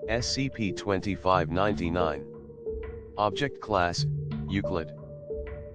SCP-2599. Object Class, Euclid.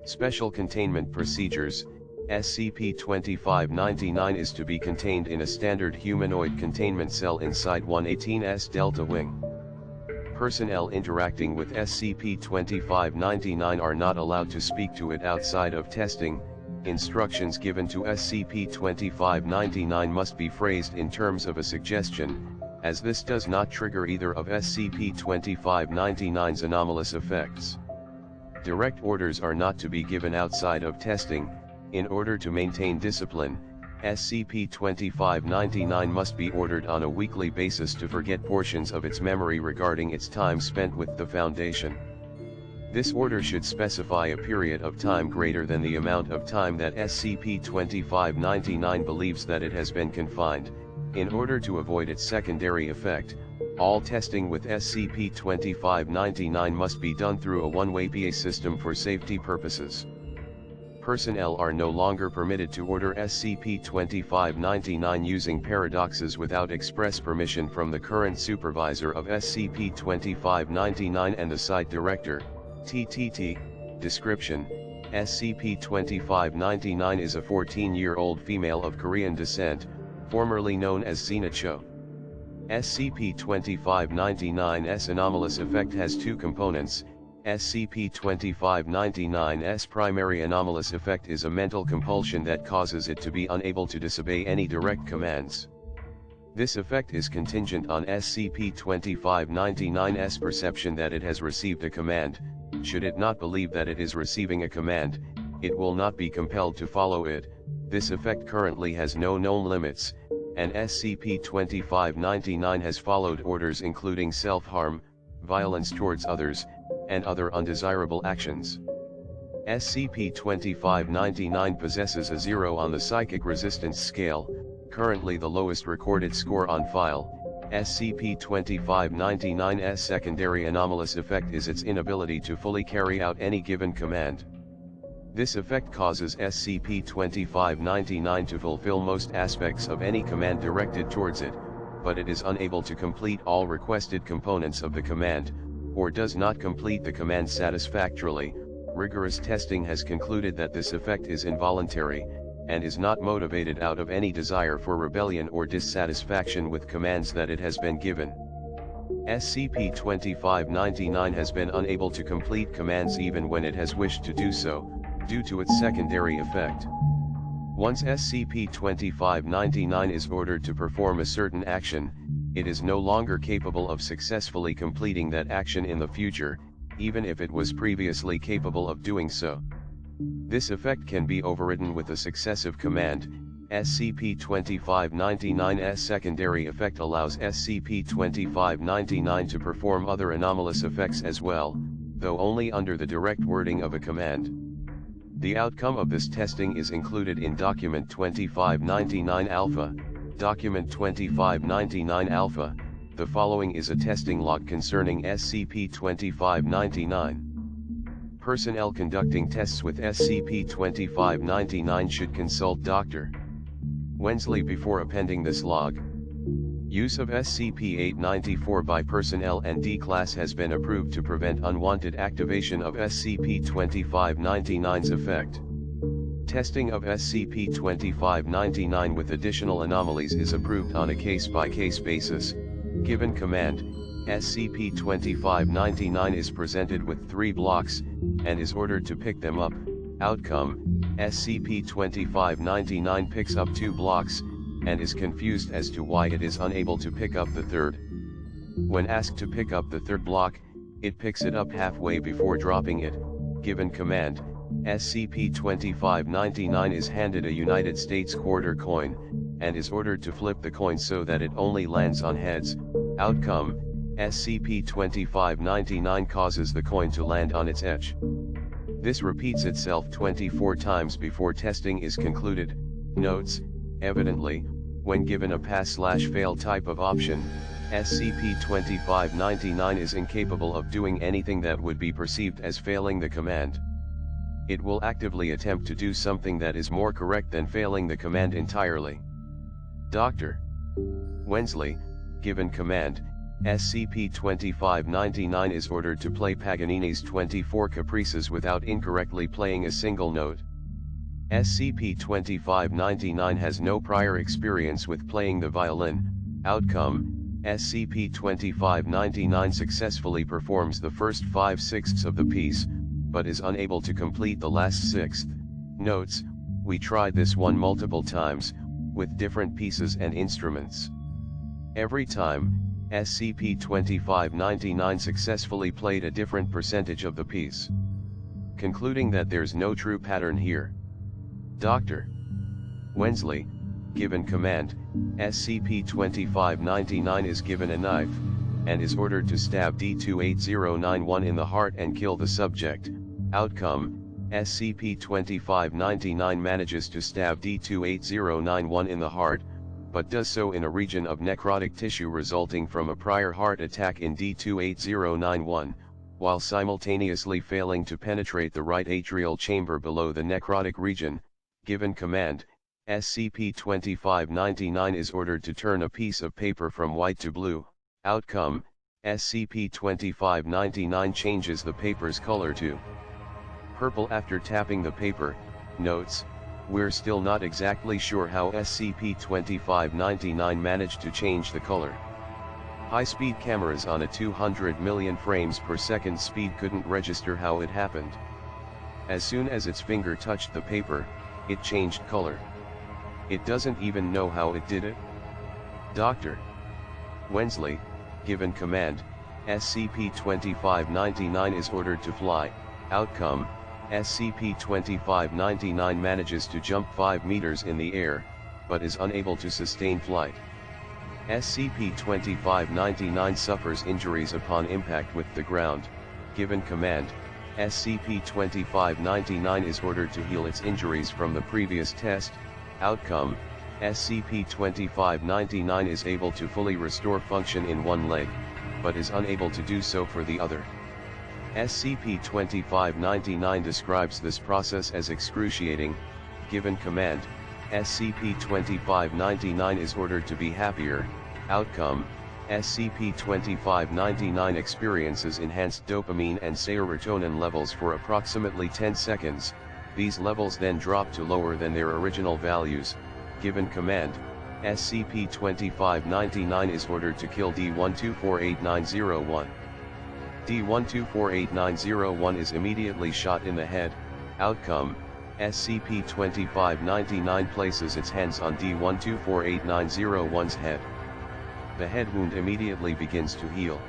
Special Containment Procedures. SCP-2599 is to be contained in a standard humanoid containment cell inside 118's Delta Wing. Personnel interacting with SCP-2599 are not allowed to speak to it outside of testing. Instructions given to SCP-2599 must be phrased in terms of a suggestion, as this does not trigger either of SCP-2599's anomalous effects. Direct orders are not to be given outside of testing. In order to maintain discipline, SCP-2599 must be ordered on a weekly basis to forget portions of its memory regarding its time spent with the Foundation. This order should specify a period of time greater than the amount of time that SCP-2599 believes that it has been confined. In order to avoid its secondary effect, all testing with SCP-2599 must be done through a one-way PA system for safety purposes. Personnel are no longer permitted to order SCP-2599 using paradoxes without express permission from the current supervisor of SCP-2599 and the site director. TTT. Description: SCP-2599 is a 14-year-old female of Korean descent, formerly known as Xena Cho. SCP-2599's anomalous effect has two components. SCP-2599's primary anomalous effect is a mental compulsion that causes it to be unable to disobey any direct commands. This effect is contingent on SCP-2599's perception that it has received a command. Should it not believe that it is receiving a command, it will not be compelled to follow it. This effect currently has no known limits, and SCP-2599 has followed orders including self-harm, violence towards others, and other undesirable actions. SCP-2599 possesses a 0 on the psychic resistance scale, currently the lowest recorded score on file. SCP-2599's secondary anomalous effect is its inability to fully carry out any given command. This effect causes SCP-2599 to fulfill most aspects of any command directed towards it, but it is unable to complete all requested components of the command, or does not complete the command satisfactorily. Rigorous testing has concluded that this effect is involuntary, and is not motivated out of any desire for rebellion or dissatisfaction with commands that it has been given. SCP-2599 has been unable to complete commands even when it has wished to do so, due to its secondary effect. Once SCP-2599 is ordered to perform a certain action, it is no longer capable of successfully completing that action in the future, even if it was previously capable of doing so. This effect can be overridden with a successive command. SCP-2599's secondary effect allows SCP-2599 to perform other anomalous effects as well, though only under the direct wording of a command. The outcome of this testing is included in Document 2599 Alpha. Document 2599 Alpha. The following is a testing log concerning SCP-2599. Personnel conducting tests with SCP-2599 should consult Dr. Wensley before appending this log. Use of SCP-894 by personnel and D-Class has been approved to prevent unwanted activation of SCP-2599's effect. Testing of SCP-2599 with additional anomalies is approved on a case-by-case basis. Given command, SCP-2599 is presented with 3 blocks, and is ordered to pick them up. Outcome: SCP-2599 picks up 2 blocks, and is confused as to why it is unable to pick up the third. When asked to pick up the third block, it picks it up halfway before dropping it. Given command, SCP-2599 is handed a United States quarter coin, and is ordered to flip the coin so that it only lands on heads. Outcome: SCP-2599 causes the coin to land on its edge. This repeats itself 24 times before testing is concluded. Notes: evidently, when given a pass/fail type of option, SCP-2599 is incapable of doing anything that would be perceived as failing the command. It will actively attempt to do something that is more correct than failing the command entirely. Dr. Wensley, Given command, SCP-2599 is ordered to play Paganini's 24 Caprices without incorrectly playing a single note. SCP-2599 has no prior experience with playing the violin. Outcome: SCP-2599 successfully performs the first 5/6 of the piece, but is unable to complete the last sixth. Notes: we tried this one multiple times, with different pieces and instruments. Every time, SCP-2599 successfully played a different percentage of the piece. Concluding that there's no true pattern here. Dr. Wensley, given command, SCP-2599 is given a knife, and is ordered to stab D28091 in the heart and kill the subject. Outcome: SCP-2599 manages to stab D28091 in the heart, but does so in a region of necrotic tissue resulting from a prior heart attack in D28091, while simultaneously failing to penetrate the right atrial chamber below the necrotic region. Given command, SCP-2599 is ordered to turn a piece of paper from white to blue. Outcome: SCP-2599 changes the paper's color to purple after tapping the paper. Notes: we're still not exactly sure how SCP-2599 managed to change the color. High-speed cameras on a 200 million frames per second speed couldn't register how it happened. As soon as its finger touched the paper, it changed color. It doesn't even know how it did it. Dr. Wensley, given command, SCP-2599 is ordered to fly. Outcome: SCP-2599 manages to jump 5 meters in the air, but is unable to sustain flight. SCP-2599 suffers injuries upon impact with the ground. Given command, SCP-2599 is ordered to heal its injuries from the previous test. Outcome: SCP-2599 is able to fully restore function in one leg, but is unable to do so for the other. SCP-2599 describes this process as excruciating. Given command, SCP-2599 is ordered to be happier. Outcome: SCP-2599 experiences enhanced dopamine and serotonin levels for approximately 10 seconds, these levels then drop to lower than their original values. Given command, SCP-2599 is ordered to kill D1248901. D1248901 is immediately shot in the head. Outcome: SCP-2599 places its hands on D1248901's head. The head wound immediately begins to heal.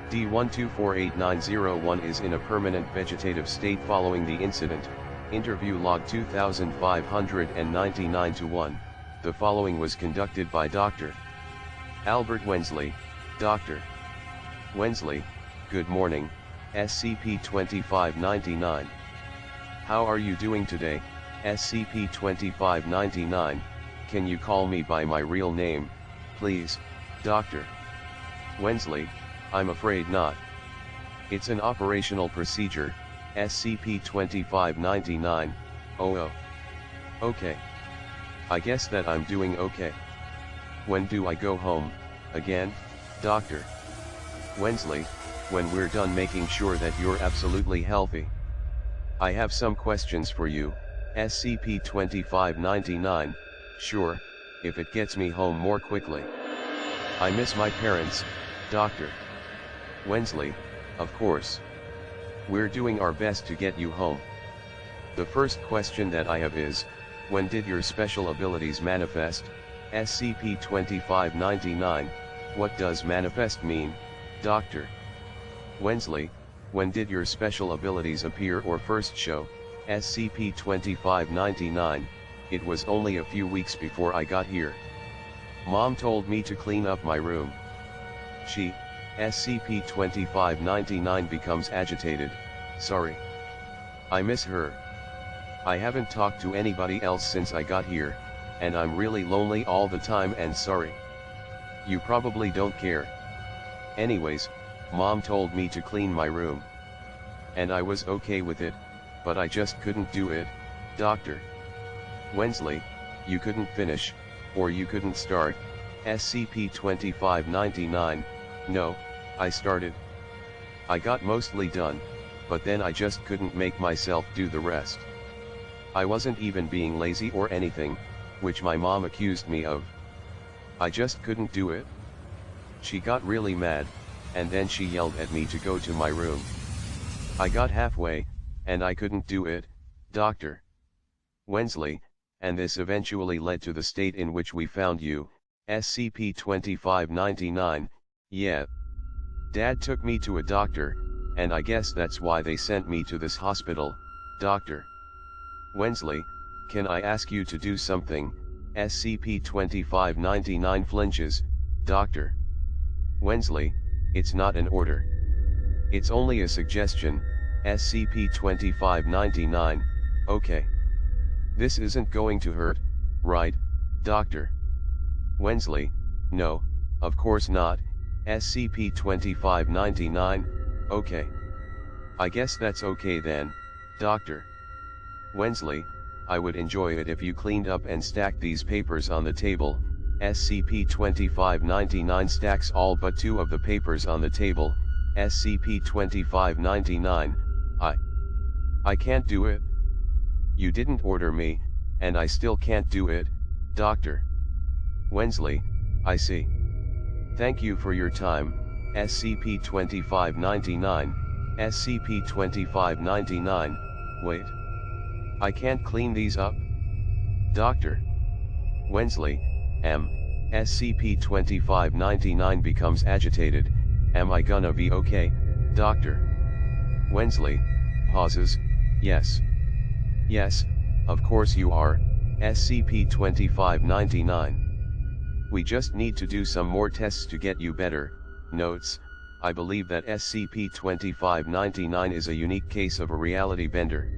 D1248901 is in a permanent vegetative state following the incident. Interview log 2599-1. The following was conducted by Dr. Albert Wensley. Dr. Wensley, good morning, SCP-2599. How are you doing today, SCP-2599? Can you call me by my real name, please? Dr. Wensley, I'm afraid not. It's an operational procedure, SCP-2599. Oh. Okay. I guess that I'm doing okay. When do I go home, again, Dr. Wensley? When we're done making sure that you're absolutely healthy. I have some questions for you, SCP-2599. Sure, if it gets me home more quickly. I miss my parents, Dr. Wensley, of course. We're doing our best to get you home. The first question that I have is, when did your special abilities manifest, SCP-2599? What does manifest mean, Dr. Wensley? When did your special abilities appear or first show, SCP-2599? It was only a few weeks before I got here. Mom told me to clean up my room. She, SCP-2599 becomes agitated. Sorry. I miss her. I haven't talked to anybody else since I got here, and I'm really lonely all the time and sorry. You probably don't care. Anyways, Mom told me to clean my room. And I was okay with it, but I just couldn't do it, Dr. Wensley. You couldn't finish, or you couldn't start, SCP-2599, no, I started. I got mostly done, but then I just couldn't make myself do the rest. I wasn't even being lazy or anything, which my mom accused me of. I just couldn't do it. She got really mad, and then she yelled at me to go to my room. I got halfway, and I couldn't do it, Dr. Wensley, and this eventually led to the state in which we found you, SCP-2599, yeah. Dad took me to a doctor, and I guess that's why they sent me to this hospital, Dr. Wensley, can I ask you to do something? SCP-2599 flinches, Dr. Wensley, it's not an order. It's only a suggestion, SCP-2599, okay. This isn't going to hurt, right, Dr. Wensley? No, of course not, SCP-2599, okay. I guess that's okay then, Dr. Wensley, I would enjoy it if you cleaned up and stacked these papers on the table. SCP-2599 stacks all but 2 of the papers on the table. SCP-2599, I can't do it. You didn't order me, and I still can't do it, Dr. Wensley, I see. Thank you for your time, SCP-2599, SCP-2599, wait. I can't clean these up? Dr. Wensley, SCP-2599 becomes agitated, am I gonna be okay, Dr. Wensley, pauses, yes. Yes, of course you are, SCP-2599. We just need to do some more tests to get you better. Notes, I believe that SCP-2599 is a unique case of a reality bender.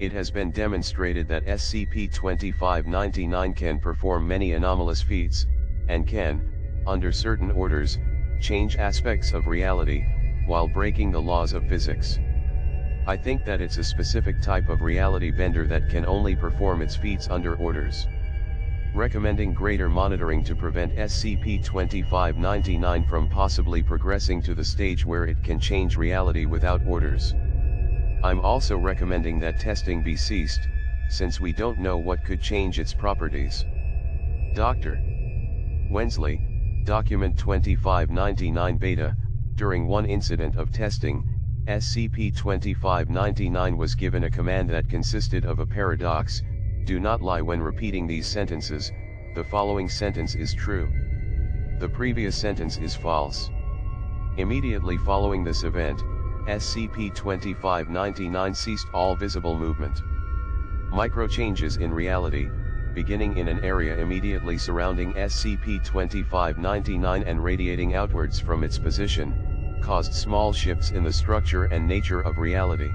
It has been demonstrated that SCP-2599 can perform many anomalous feats, and can, under certain orders, change aspects of reality, while breaking the laws of physics. I think that it's a specific type of reality bender that can only perform its feats under orders. Recommending greater monitoring to prevent SCP-2599 from possibly progressing to the stage where it can change reality without orders. I'm also recommending that testing be ceased, since we don't know what could change its properties. Dr. Wensley, Document 2599 Beta, during one incident of testing, SCP-2599 was given a command that consisted of a paradox: do not lie when repeating these sentences, the following sentence is true. The previous sentence is false. Immediately following this event, SCP-2599 ceased all visible movement. Micro-changes in reality, beginning in an area immediately surrounding SCP-2599 and radiating outwards from its position, caused small shifts in the structure and nature of reality.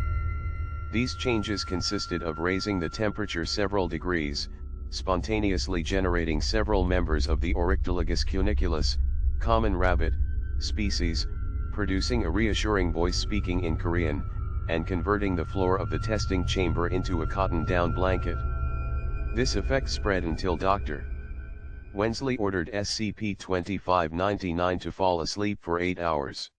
These changes consisted of raising the temperature several degrees, spontaneously generating several members of the Oryctolagus cuniculus, common rabbit, species, producing a reassuring voice speaking in Korean, and converting the floor of the testing chamber into a cotton down blanket. This effect spread until Dr. Wensley ordered SCP-2599 to fall asleep for 8 hours.